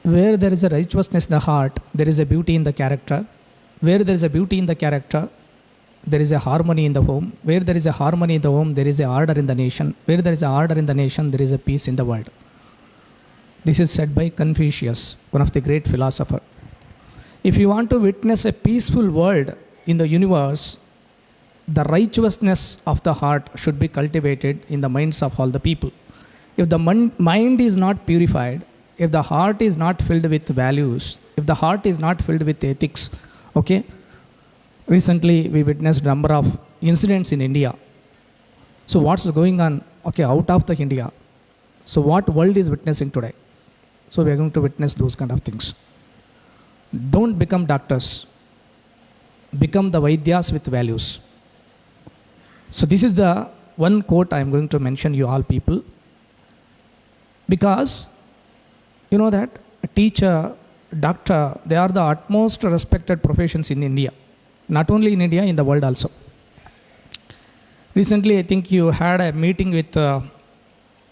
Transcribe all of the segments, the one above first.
Where there is a righteousness in the heart, there is a beauty in the character. Where there is a beauty in the character, there is a harmony in the home. Where there is a harmony in the home, there is a order in the nation. Where there is a order in the nation, there is a peace in the world. This is said by Confucius, one of the great philosophers. If you want to witness a peaceful world in the universe, the righteousness of the heart should be cultivated in the minds of all the people. If the mind is not purified, if the heart is not filled with values, if the heart is not filled with ethics, okay? Recently, we witnessed a number of incidents in India. So what's going on, okay, out of the India? So what world is witnessing today? So we are going to witness those kind of things. Don't become doctors. Become the Vaidyas with values. So this is the one quote I am going to mention you all people. Because you know that a teacher, doctor, they are the utmost respected professions in India. Not only in India, in the world also. Recently, I think you had a meeting with Dr.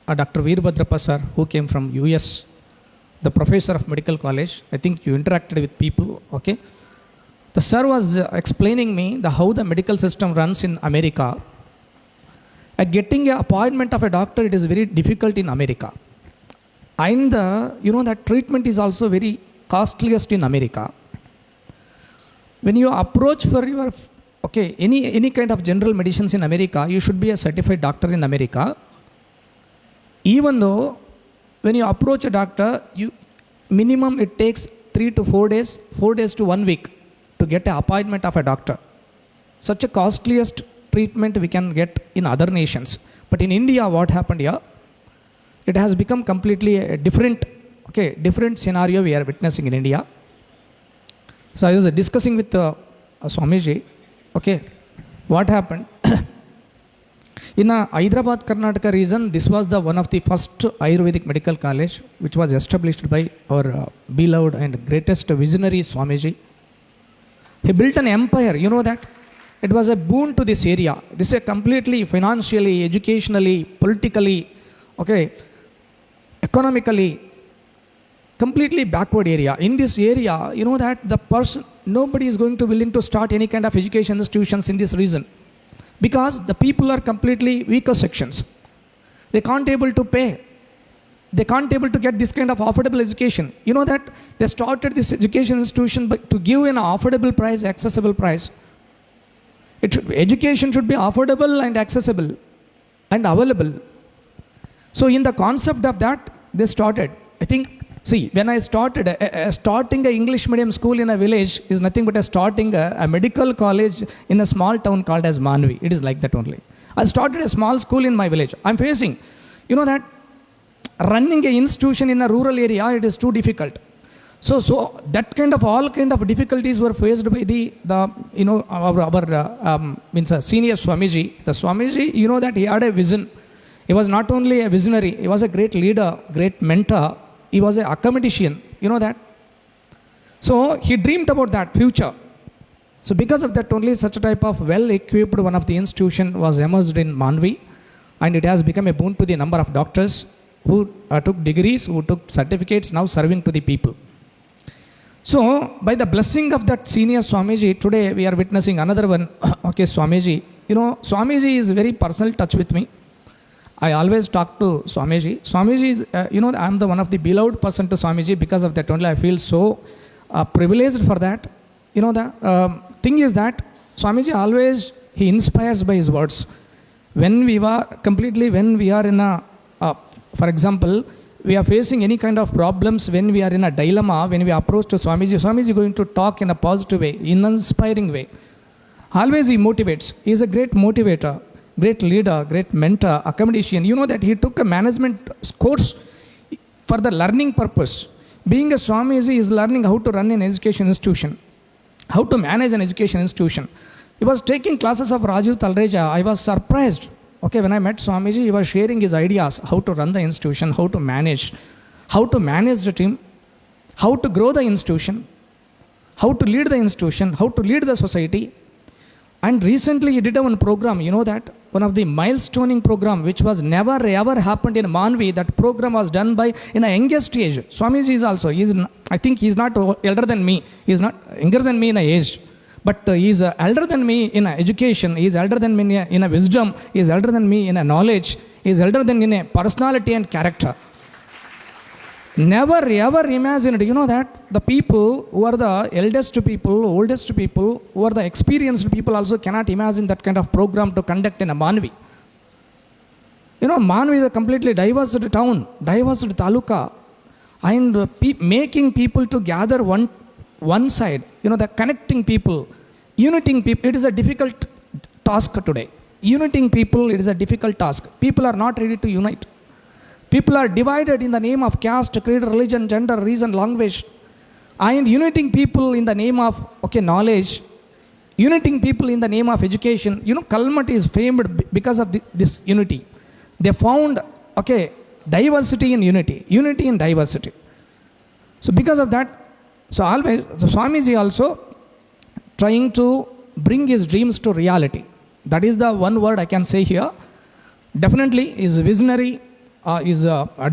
Giridhar Pujar, who came from US, the professor of medical college. I think you interacted with people, okay? The sir was explaining me how the medical system runs in America. Getting an appointment of a doctor, it is very difficult in America. And that treatment is also very costliest in America. When you approach for your, any kind of general medicines in America, you should be a certified doctor in America. Even though when you approach a doctor, minimum it takes 3 to 4 days, 4 days to 1 week to get an appointment of a doctor. Such a costliest treatment we can get in other nations. But in India, what happened here? It has become completely a different scenario we are witnessing in India. So I was discussing with Swamiji, what happened? In Hyderabad, Karnataka region, this was the one of the first Ayurvedic medical college, which was established by our beloved and greatest visionary Swamiji. He built an empire, you know that? It was a boon to this area. This is a completely financially, educationally, politically, economically, completely backward area. In this area, you know that the person, nobody is going to willing to start any kind of education institutions in this region. Because the people are completely weaker sections. They can't able to pay. They can't able to get this kind of affordable education. You know that they started this education institution to give an affordable price, accessible price. Education should be affordable and accessible and available. So in the concept of that, they started. I think, see, when I started, starting an English medium school in a village is nothing but starting a medical college in a small town called as Manvi. It is like that only. I started a small school in my village. I'm facing, you know that running an institution in a rural area, it is too difficult. So that kind of all kind of difficulties were faced by our senior Swamiji. The Swamiji, you know that he had a vision. He was not only a visionary, he was a great leader, great mentor. He was an academician, you know that. So he dreamed about that future. So because of that only such a type of well-equipped one of the institution was emerged in Manvi, and it has become a boon to the number of doctors who took degrees, who took certificates, now serving to the people. So by the blessing of that senior Swamiji, today we are witnessing another one, Swamiji. You know, Swamiji is very personal touch with me. I always talk to Swamiji. Swamiji is, I am the one of the beloved person to Swamiji. Because of that only I feel so privileged for that. You know, the thing is that Swamiji always, he inspires by his words. When we are in a, for example, we are facing any kind of problems, when we are in a dilemma, when we approach to Swamiji, Swamiji is going to talk in a positive way, in an inspiring way. Always he motivates. He is a great motivator, great leader, great mentor, academician. You know that he took a management course for the learning purpose. Being a Swamiji is learning how to run an education institution, how to manage an education institution. He was taking classes of Rajiv Talreja. I was surprised. When I met Swamiji, he was sharing his ideas, how to run the institution, how to manage the team, how to grow the institution, how to lead the institution, how to lead the society. And recently he did one program, you know that, one of the milestoning program, which was never ever happened in Manvi. That program was done by, in a youngest age. Swamiji is also, I think he's not elder than me. He's not younger than me in age. But he's elder than me in education. He's elder than me in a wisdom. He's elder than me in a knowledge. He's elder than me in a personality and character. Never ever imagined, you know that, the people who are the eldest people, oldest people, who are the experienced people also cannot imagine that kind of program to conduct in a Manvi. You know, Manvi is a completely diverse town, diverse taluka, and making people to gather one side, you know, the connecting people, uniting people, it is a difficult task today. Uniting people, it is a difficult task. People are not ready to unite. People are divided in the name of caste, creed, religion, gender, reason, language. And uniting people in the name of, knowledge. Uniting people in the name of education. You know, Kalmat is famed because of this unity. They found, diversity in unity. Unity in diversity. So because of that, Swamiji also trying to bring his dreams to reality. That is the one word I can say here. Definitely is visionary. His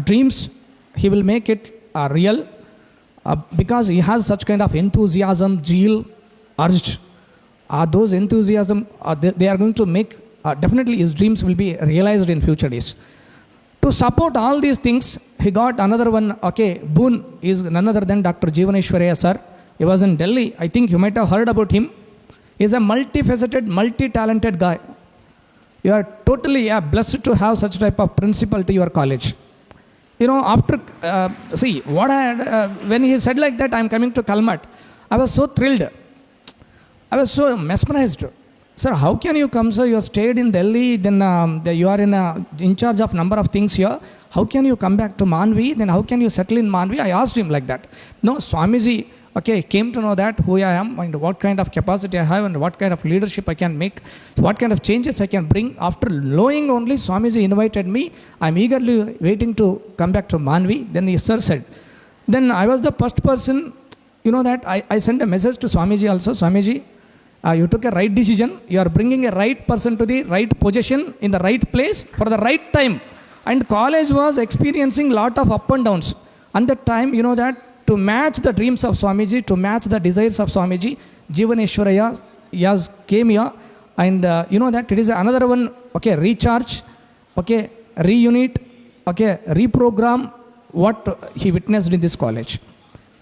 dreams, he will make it real because he has such kind of enthusiasm, zeal, urge. Those enthusiasm, they are going to make, definitely his dreams will be realized in future days. To support all these things, he got another one, boon, is none other than Dr. Jeevaneshwaraya sir. He was in Delhi. I think you might have heard about him. He is a multifaceted, multi-talented guy. You are totally blessed to have such type of principal to your college. You know, after, when he said like that, I am coming to Kalmat, I was so thrilled. I was so mesmerized. Sir, how can you come, sir? You have stayed in Delhi, then you are in charge of number of things here. How can you come back to Manvi? Then how can you settle in Manvi? I asked him like that. No, Swamiji, came to know that who I am and what kind of capacity I have and what kind of leadership I can make, what kind of changes I can bring. After knowing only, Swamiji invited me. I'm eagerly waiting to come back to Manvi. Then the sir said. Then I was the first person, you know that, I sent a message to Swamiji also. Swamiji, you took a right decision. You are bringing a right person to the right position in the right place for the right time. And college was experiencing lot of up and downs. And that time, you know that, to match the dreams of Swamiji, to match the desires of Swamiji, Jeevaneshwaraya came here, and you know that it is another one, recharge, reunite, reprogram what he witnessed in this college.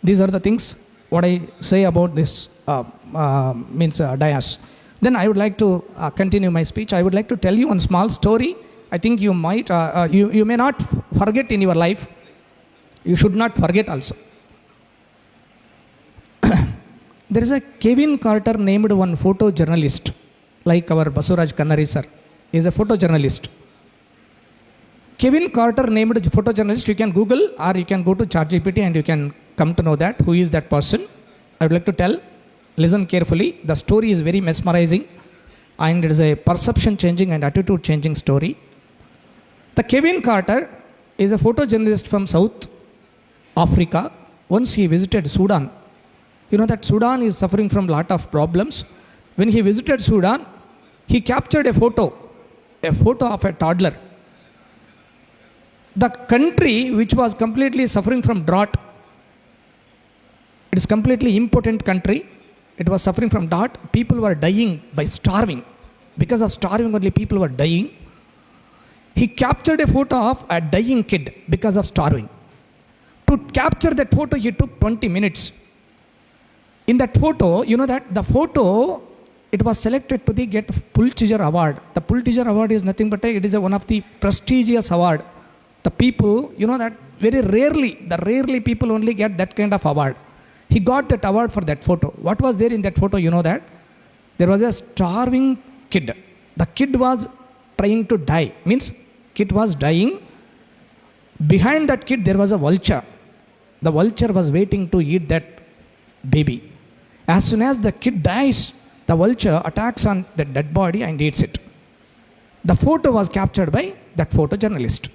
These are the things what I say about this dais. Then I would like to continue my speech. I would like to tell you one small story. I think you might, you may not forget in your life. You should not forget also. There is a Kevin Carter named one photojournalist, like our Basuraj Kannari sir, is a photojournalist. Kevin Carter named photojournalist, you can Google or you can go to ChatGPT and you can come to know that, who is that person. I would like to tell, listen carefully, the story is very mesmerizing and it is a perception changing and attitude changing story. The Kevin Carter is a photojournalist from South Africa. Once he visited Sudan. You know that Sudan is suffering from a lot of problems. When he visited Sudan, he captured a photo of a toddler. The country which was completely suffering from drought, it is completely impotent country. It was suffering from drought. People were dying by starving. Because of starving only people were dying. He captured a photo of a dying kid because of starving. To capture that photo, he took 20 minutes. In that photo, you know that the photo, it was selected to get Pulitzer Award. The Pulitzer Award is nothing but it is one of the prestigious award. The people, you know that very rarely people only get that kind of award. He got that award for that photo. What was there in that photo, you know that? There was a starving kid. The kid was trying to die. Means kid was dying. Behind that kid there was a vulture. The vulture was waiting to eat that baby. As soon as the kid dies, the vulture attacks on the dead body and eats it. The photo was captured by that photojournalist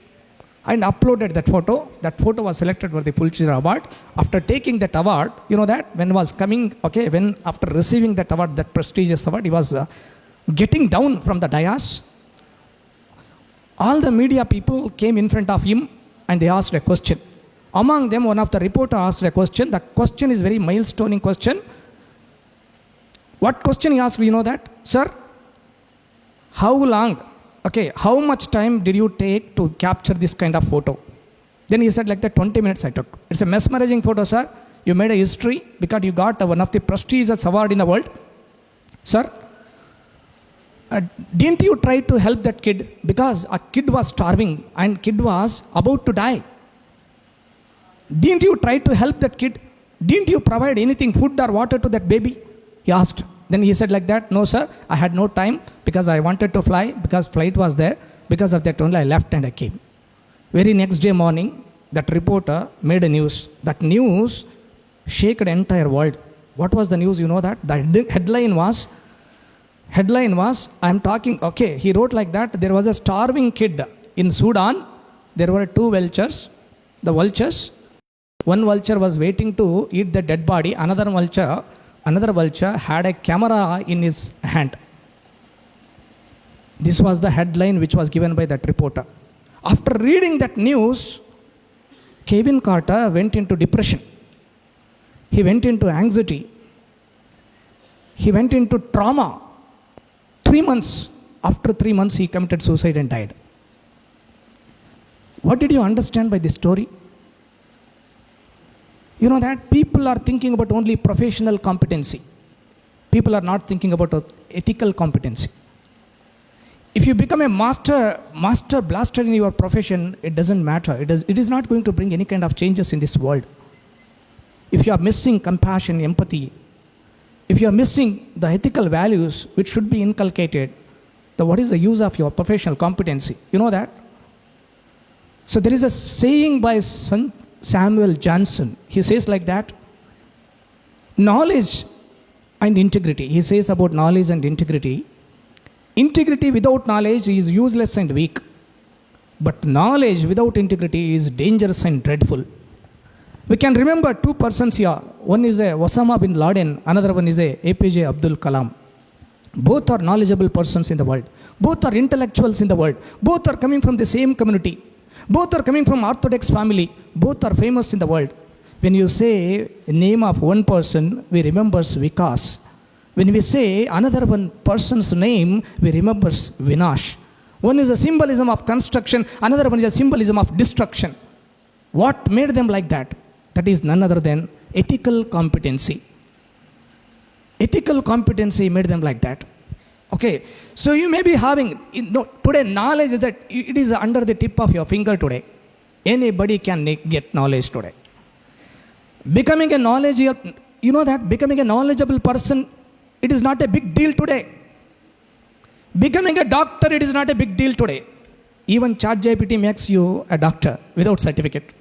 and uploaded that photo. That photo was selected for the Pulitzer Award. After taking that award, you know that when was coming, when after receiving that award, that prestigious award, he was getting down from the dais, all the media people came in front of him and they asked a question. Among them, one of the reporter asked a question. The question is very milestoning question. What question he asked, you know that? Sir, how long, how much time did you take to capture this kind of photo? Then he said like that, 20 minutes I took. It's a mesmerizing photo, sir. You made a history because you got one of the prestigious award in the world. Sir, didn't you try to help that kid? Because a kid was starving and kid was about to die. Didn't you try to help that kid? Didn't you provide anything, food or water to that baby? He asked. Then he said like that, no sir, I had no time because I wanted to fly, because flight was there. Because of that only I left and I came. Very next day morning, that reporter made a news. That news shook the entire world. What was the news? You know that? The headline was, I'm talking, he wrote like that, there was a starving kid in Sudan. There were two vultures. The vultures, one vulture was waiting to eat the dead body. Another vulture had a camera in his hand. This was the headline which was given by that reporter. After reading that news, Kevin Carter went into depression. He went into anxiety. He went into trauma. 3 months. After 3 months, he committed suicide and died. What did you understand by this story? You know that people are thinking about only professional competency. People are not thinking about ethical competency. If you become a master blaster in your profession, it doesn't matter. It is not going to bring any kind of changes in this world. If you are missing compassion, empathy, if you are missing the ethical values which should be inculcated, then what is the use of your professional competency? You know that? So there is a saying by Samuel Johnson. He says like that, knowledge and integrity. He says about knowledge and integrity. Integrity without knowledge is useless and weak. But knowledge without integrity is dangerous and dreadful. We can remember two persons here. One is a Osama bin Laden, another one is a APJ Abdul Kalam. Both are knowledgeable persons in the world. Both are intellectuals in the world. Both are coming from the same community. Both are coming from Orthodox family. Both are famous in the world. When you say the name of one person, we remember Vikas. When we say another one person's name, we remember Vinash. One is a symbolism of construction, another one is a symbolism of destruction. What made them like that? That is none other than ethical competency. Ethical competency made them like that. So you may be having, today knowledge is that it is under the tip of your finger today. Anybody can get knowledge today. Becoming a knowledgeable person, it is not a big deal today. Becoming a doctor, it is not a big deal today. Even ChatGPT makes you a doctor without certificate.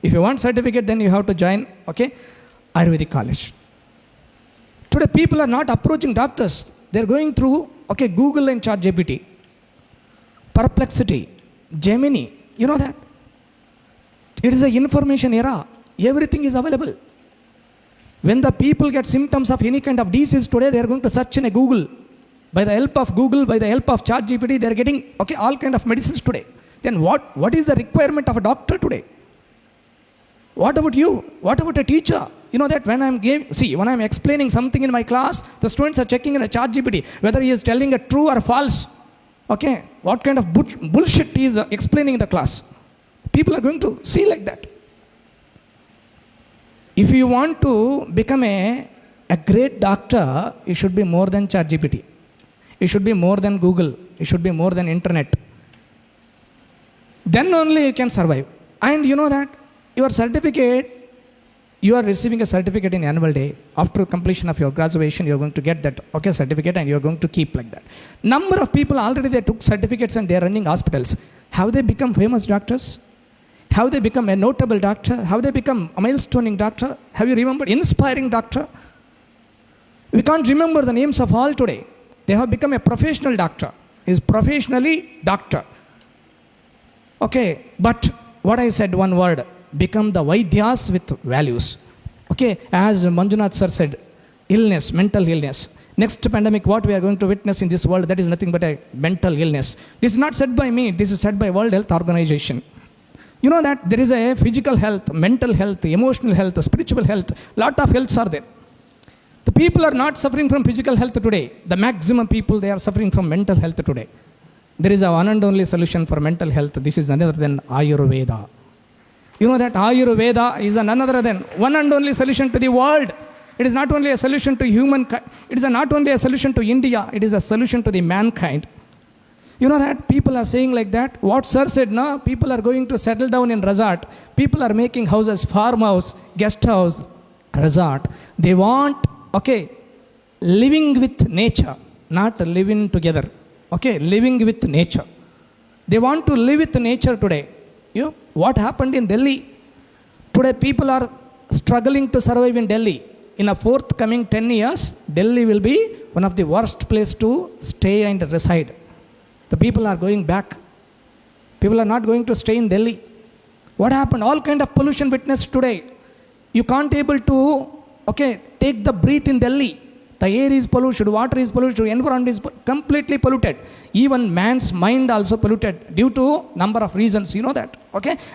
If you want certificate, then you have to join, Ayurvedic college. Today, people are not approaching doctors. They're going through, Google and ChatGPT, Perplexity, Gemini. You know that? It is an information era. Everything is available. When the people get symptoms of any kind of disease today, they are going to search in a Google. By the help of Google, by the help of ChatGPT, they are getting, all kind of medicines today. Then what is the requirement of a doctor today? What about you? What about a teacher? You know that when I'm explaining something in my class, the students are checking in a ChatGPT whether he is telling a true or false. What kind of bullshit he is explaining in the class. People are going to see like that. If you want to become a great doctor, you should be more than ChatGPT. You should be more than Google. You should be more than internet. Then only you can survive. And you know that your certificate, you are receiving a certificate in annual day. After completion of your graduation, you are going to get that certificate and you are going to keep like that. Number of people already they took certificates and they are running hospitals. Have they become famous doctors? Have they become a notable doctor? Have they become a milestoning doctor? Have you remembered inspiring doctor? We can't remember the names of all today. They have become a professional doctor. He is professionally doctor. But what I said, one word, become the Vaidyas with values. As Manjunath sir said, illness, mental illness. Next pandemic, what we are going to witness in this world, that is nothing but a mental illness. This is not said by me, this is said by World Health Organization. You know that there is a physical health, mental health, emotional health, spiritual health, lot of healths are there. The people are not suffering from physical health today. The maximum people, they are suffering from mental health today. There is a one and only solution for mental health. This is none other than Ayurveda. You know that Ayurveda is none other than one and only solution to the world. It is not only a solution to humankind. It is not only a solution to India. It is a solution to the mankind. You know that people are saying like that. What sir said, no? People are going to settle down in resort. People are making houses, farmhouse, guest house, resort. They want, living with nature, not living together. Living with nature. They want to live with nature today. You know, what happened in Delhi? Today people are struggling to survive in Delhi. In a forthcoming 10 years, Delhi will be one of the worst place to stay and reside. The people are going back. People are not going to stay in Delhi. What happened? All kind of pollution witnessed today. You can't able to, take the breath in Delhi. The air is polluted, water is polluted, environment is completely polluted. Even man's mind also polluted due to number of reasons. You know that,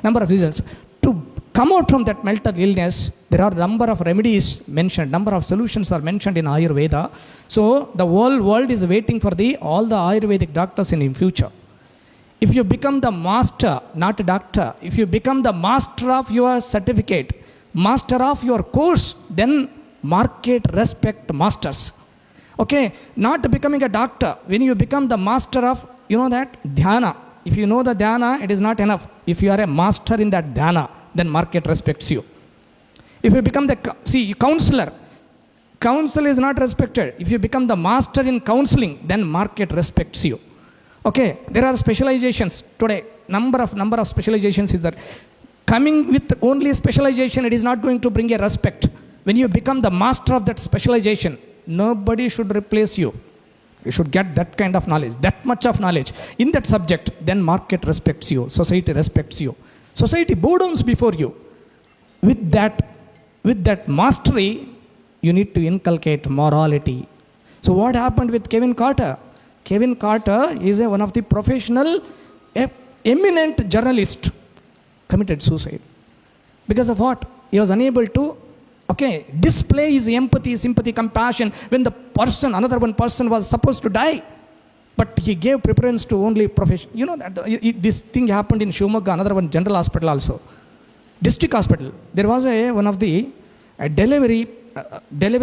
number of reasons. To come out from that mental illness, there are number of remedies mentioned, number of solutions are mentioned in Ayurveda. So the whole world is waiting for all the Ayurvedic doctors in the future. If you become the master, not a doctor, if you become the master of your certificate, master of your course, then market respect masters. Not becoming a doctor. When you become the master of, dhyana. If you know the dhyana, it is not enough. If you are a master in that dhyana, then market respects you. If you become counselor, counsel is not respected. If you become the master in counseling, then market respects you. There are specializations today. Number of specializations is there. Coming with only specialization, it is not going to bring a respect. When you become the master of that specialization, nobody should replace you. You should get that kind of knowledge, that much of knowledge in that subject, then market respects you, society respects you. Society bow downs before you. With that mastery, you need to inculcate morality. So what happened with Kevin Carter? Kevin Carter is one of the professional, eminent journalist, committed suicide. Because of what? He was unable to display his empathy, sympathy, compassion when another one person was supposed to die. But he gave preference to only profession. You know that this thing happened in Shivamogga, another one general hospital also. District hospital. There was one of the delivery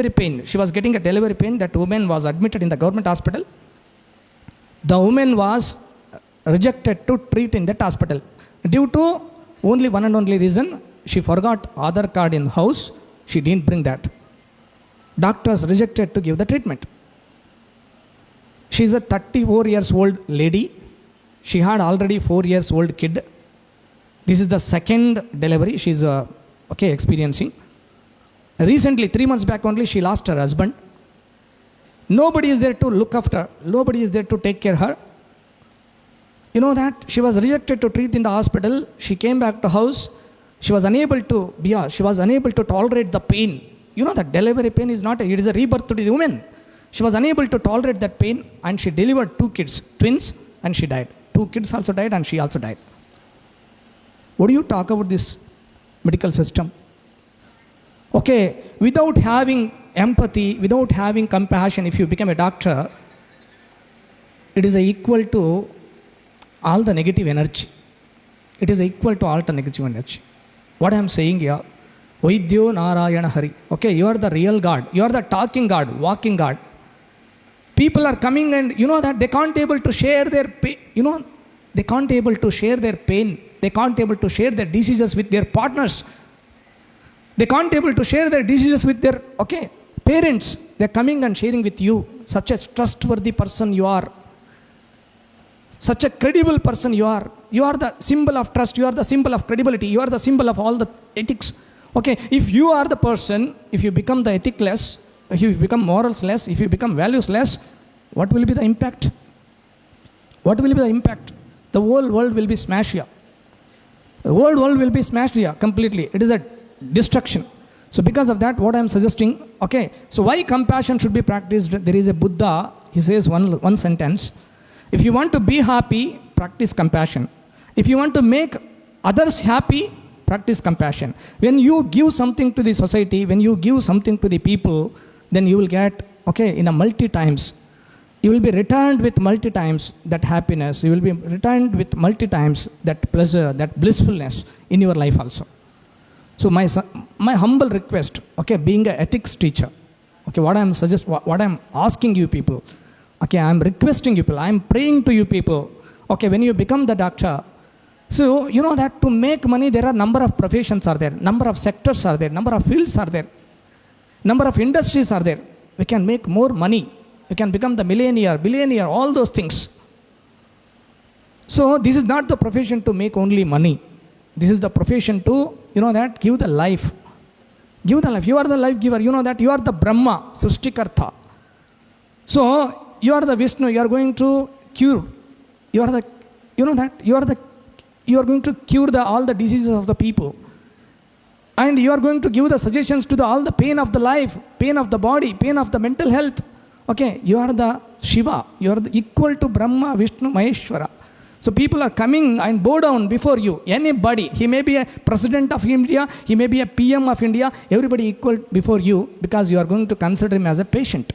pain. She was getting a delivery pain. That woman was admitted in the government hospital. The woman was rejected to treat in that hospital. Due to only one and only reason, she forgot Aadhaar card in house. She didn't bring that. Doctors rejected to give the treatment. She is a 34 years old lady. She had already 4 years old kid. This is the second delivery she is experiencing. Recently, 3 months back only, she lost her husband. Nobody is there to look after her. Nobody is there to take care of her. You know that she was rejected to treat in the hospital. She came back to house. She was unable to tolerate the pain. You know that delivery pain is it is a rebirth to the woman. She was unable to tolerate that pain and she delivered 2 kids, twins, and she died. 2 kids also died and she also died. What do you talk about this medical system? Without having empathy, without having compassion, if you become a doctor, it is equal to all the negative energy. It is equal to all the negative energy. What I am saying here, Vaidyo Narayana Hari. You are the real God. You are the talking God, walking God. People are coming and you know that they can't able to share their pain. They can't able to share their pain. They can't able to share their diseases with their partners. They can't able to share their diseases with their parents. They're coming and sharing with you. Such a trustworthy person you are. Such a credible person you are. You are the symbol of trust. You are the symbol of credibility. You are the symbol of all the ethics. If you are the person, if you become the ethicless, if you become morals less, if you become values less, what will be the impact? What will be the impact? The whole world will be smashed here. The whole world will be smashed here completely. It is a destruction. So because of that, what I am suggesting, okay, so why compassion should be practiced? There is a Buddha, he says one sentence, if you want to be happy, practice compassion. If you want to make others happy, practice compassion. When you give something to the society, when you give something to the people, then you will get, okay, in a multi times. You will be returned with multi times that happiness. You will be returned with multi times that pleasure, that blissfulness in your life also. So my humble request, okay, being an ethics teacher, okay, what I'm asking you people, okay, I'm requesting you people, I'm praying to you people, okay, when you become the doctor, so you know that to make money, there are number of professions are there, number of sectors are there, number of fields are there, number of industries are there. We can make more money. We can become the millionaire, billionaire, all those things. So this is not the profession to make only money. This is the profession to, you know that, give the life. Give the life. You are the life giver. You know that you are the Brahma, Srishtikartha. So you are the Vishnu. You are going to cure. You are the, you know that, you are going to cure all the diseases of the people. And you are going to give the suggestions to all the pain of the life, pain of the body, pain of the mental health. Okay, you are the Shiva. You are the equal to Brahma, Vishnu, Maheshwara. So people are coming and bow down before you. Anybody, he may be a president of India, he may be a PM of India, everybody equal before you because you are going to consider him as a patient.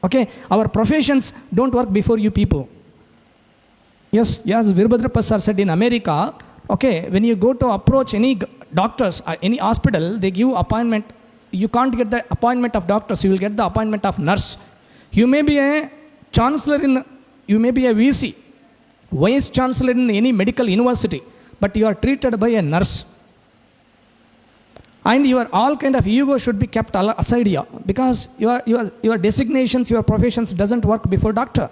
Okay, our professions don't work before you people. Yes, Giridhar Pujar said in America, okay, when you go to approach any doctors, any hospital, they give appointment. You can't get the appointment of doctors, you will get the appointment of nurse. You may be a chancellor you may be a VC, vice chancellor in any medical university, but you are treated by a nurse. And your all kind of ego should be kept aside here because your designations, your professions doesn't work before doctor.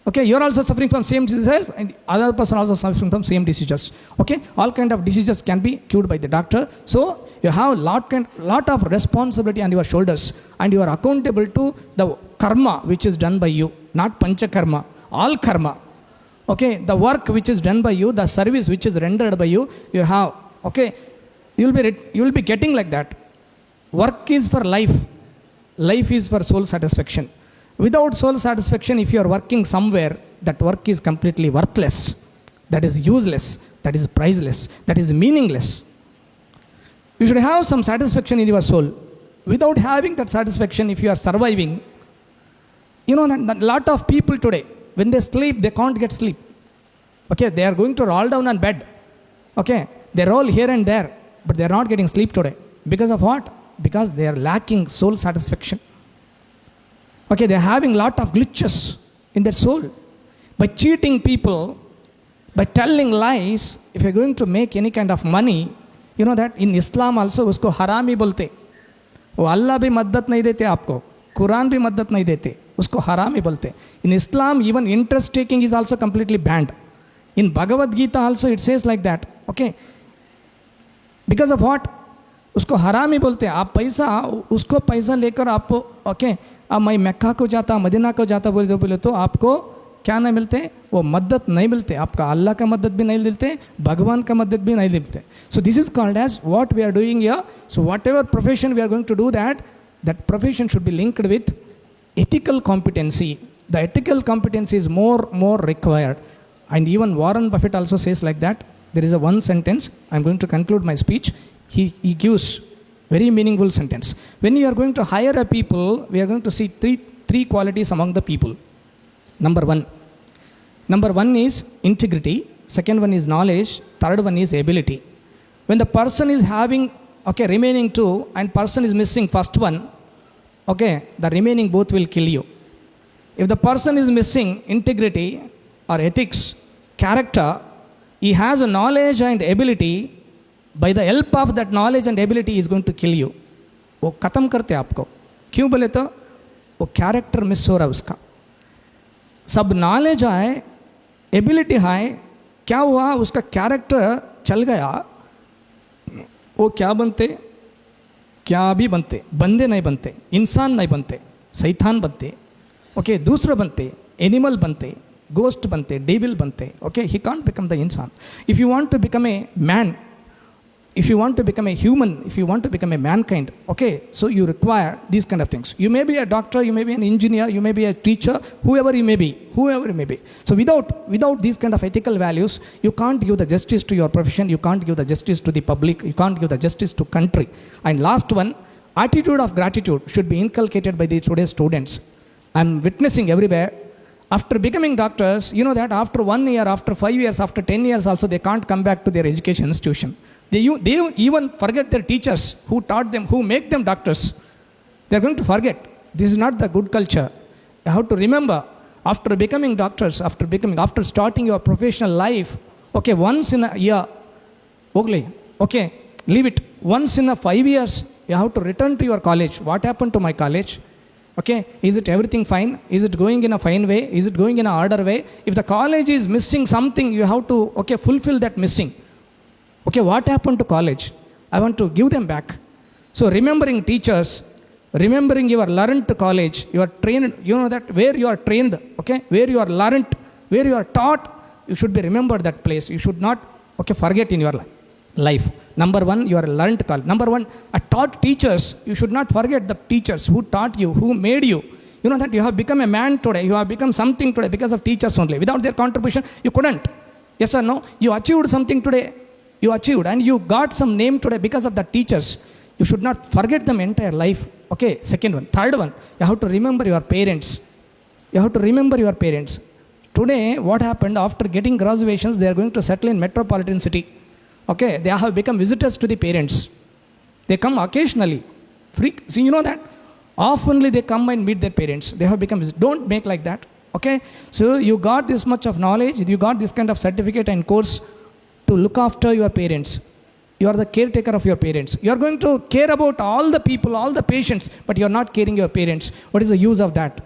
Okay, you are also suffering from same diseases and other person also suffering from same diseases. Okay, all kind of diseases can be cured by the doctor. So you have lot of responsibility on your shoulders and you are accountable to the karma which is done by you, not pancha karma, all karma. Okay, the work which is done by you, the service which is rendered by you, you have, okay, you will be getting like that. Work is for life. Life is for soul satisfaction. Without soul satisfaction, if you are working somewhere, that work is completely worthless. That is useless. That is priceless. That is meaningless. You should have some satisfaction in your soul. Without having that satisfaction, if you are surviving, you know that a lot of people today, when they sleep, they can't get sleep. Okay, they are going to roll down on bed. Okay, they roll here and there, but they are not getting sleep today. Because of what? Because they are lacking soul satisfaction. Okay, they are having lot of glitches in their soul. By cheating people, by telling lies, if you are going to make any kind of money, you know that in Islam also usko harami bolte. वो अल्लाह भी मदद नहीं देते आपको, कुरान भी मदद नहीं देते, उसको हरामी बोलते. In Islam, even interest taking is also completely banned. In Bhagavad Gita also it says like that. Okay, because of what? उसको हरामी बोलते हैं. आप पैसा, उसको पैसा लेकर आप, ओके, अब मैं मक्का को जाता, मदीना को जाता बोले तो आपको क्या नहीं मिलते? वो मदद नहीं मिलते. आपका अल्लाह का मदद भी नहीं मिलते, भगवान का मदद भी नहीं मिलते. So this is called as what we are doing here. So whatever profession we are going to do, that profession should be linked with ethical competency. The ethical competency is more required. And even Warren Buffett also says like that. There is a one sentence. I'm going to conclude my speech. He gives very meaningful sentence. When you are going to hire a people, we are going to see three qualities among the people. Number one is integrity. Second one is knowledge. Third one is ability. When the person is having, okay, remaining two, and person is missing first one, okay, the remaining both will kill you. If the person is missing integrity or ethics, character, he has a knowledge and ability. By the help of that knowledge and ability, he is going to kill you. वो खत्म करते आपको. क्यों बोले तो वो character miss हो रहा है उसका. सब नॉलेज आए, एबिलिटी आए, क्या हुआ? उसका कैरेक्टर चल गया. वो क्या बनते? क्या भी बनते, बंदे नहीं बनते, इंसान नहीं बनते, शैतान बनते. ओके, दूसरे बनते, एनिमल बनते, गोस्ट बनते, डेविल बनते. Okay, he can't become the इंसान. If you want to become a man, if you want to become a human, if you want to become a mankind, okay, so you require these kind of things. You may be a doctor, you may be an engineer, you may be a teacher, whoever you may be. So without these kind of ethical values, you can't give the justice to your profession, you can't give the justice to the public, you can't give the justice to country. And last one, attitude of gratitude should be inculcated by the today's students. I'm witnessing everywhere. After becoming doctors, you know that after 1 year, after 5 years, after 10 years also, they can't come back to their education institution. They even forget their teachers who taught them, who make them doctors. They're going to forget. This is not the good culture. You have to remember, after becoming doctors, after starting your professional life, okay, once in a year, okay, leave it. Once in a 5 years, you have to return to your college. What happened to my college? Okay, is it everything fine? Is it going in a fine way? Is it going in an order way? If the college is missing something, you have to, okay, fulfill that missing. Okay, what happened to college? I want to give them back. So remembering teachers, remembering your learned college, you are trained, you know that where you are trained, okay, where you are learned, where you are taught, you should be remembered that place. You should not, okay, forget in your life. Number one, you are learned college. Number one, taught teachers, you should not forget the teachers who taught you, who made you. You know that you have become a man today, you have become something today because of teachers only. Without their contribution, you couldn't. Yes or no? You achieved something today. You achieved and you got some name today because of the teachers. You should not forget them entire life. Okay, second one. Third one, you have to remember your parents. You have to remember your parents. Today, what happened after getting graduations, they are going to settle in metropolitan city. Okay, they have become visitors to the parents. They come occasionally. So you know that? Oftenly they come and meet their parents. They have become, don't make like that. Okay, so you got this much of knowledge, you got this kind of certificate and course to look after your parents. You are the caretaker of your parents. You are going to care about all the people, all the patients, but you are not caring your parents. What is the use of that?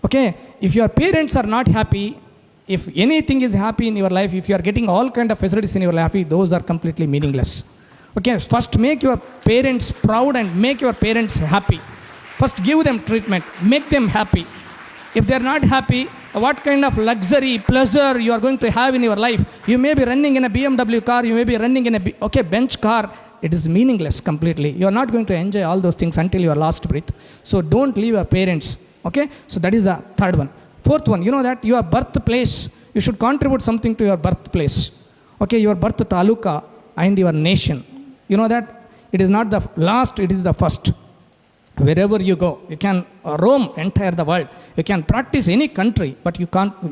Okay, if your parents are not happy, if anything is happy in your life, if you are getting all kind of facilities in your life, those are completely meaningless. Okay, first make your parents proud and make your parents happy. First give them treatment, make them happy. If they are not happy, what kind of luxury, pleasure you are going to have in your life? You may be running in a BMW car, you may be running in a bench car. It is meaningless completely. You are not going to enjoy all those things until your last breath. So don't leave your parents. Okay, so that is the third one. Fourth one, you know that your birthplace, you should contribute something to your birthplace. Okay, your birth taluka and your nation. You know that it is not the last, it is the first. Wherever you go, you can roam entire the world. You can practice any country, but you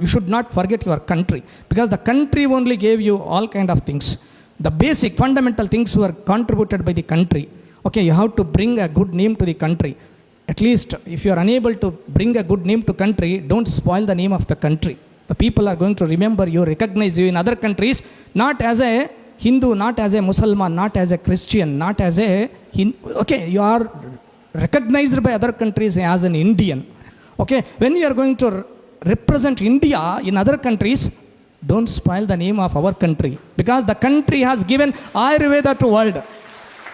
should not forget your country, because the country only gave you all kind of things. The basic fundamental things were contributed by the country. Okay, you have to bring a good name to the country. At least if you are unable to bring a good name to country, don't spoil the name of the country. The people are going to remember you, recognize you in other countries, not as a Hindu, not as a Muslim, not as a Christian, not as a okay, you are recognized by other countries as an Indian. Okay, when you are going to represent India in other countries, don't spoil the name of our country, because the country has given Ayurveda to world.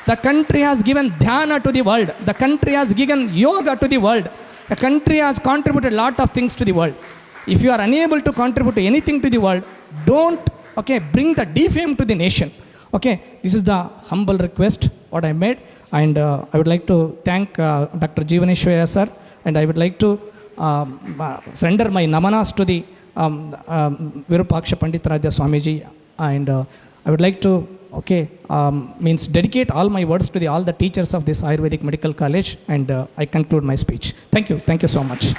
The country has given dhyana to the world. The country has given yoga to the world. The country has contributed a lot of things to the world. If you are unable to contribute anything to the world, don't, okay, bring the defame to the nation. Okay, this is the humble request what I made, and I would like to thank Dr. Jeevaneshwaya sir, and I would like to sender my namanas to the Virupaksha Panditradya Swamiji, and I would like to dedicate all my words to all the teachers of this Ayurvedic Medical College, and I conclude my speech. Thank you so much.